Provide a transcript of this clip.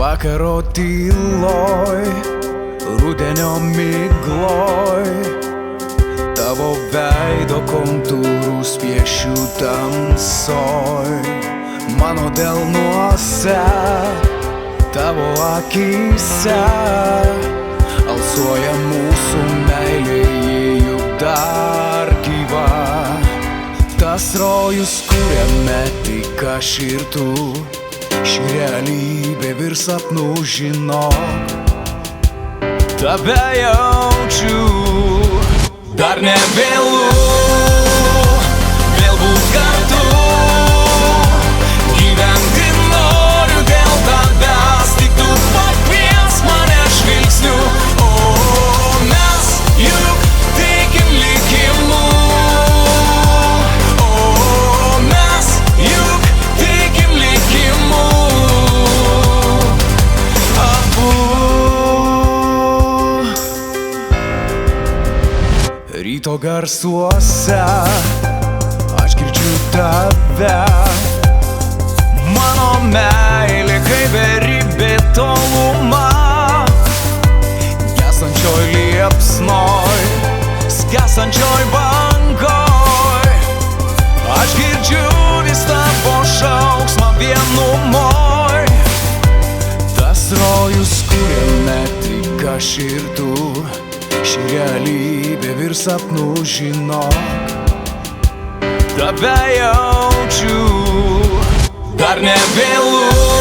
Vakaro tyloj, rudenio migloj, tavo veido kontūrus piešiu tamsoj. Mano delnuose, tavo akyse, alsuoja mūsų meilė, ji juk dar gyva. Tas rojus, kuriame tik aš ir tu, ši realybė virs sapnų, žinok, tave jaučiu. Dar ne vėlu, vėl būt kartu, gyventi noriu dėl tavęs, tik tu pakviesk mane žvilgsniu. O mes juk tikim likimu, o mes juk tikim likimu. Ryto garsuose aš girdžiu tave, mano meilė kaip beribė toluma, gesančioj liepsnoj, skęstančioj bangoj. Aš girdžiu vis tavo šauksmą vienumoj. Tas rojus, kuriame tik aš ir tu, ši realybė virs sapnų, žinok, tave jaučiu. Dar ne vėlu.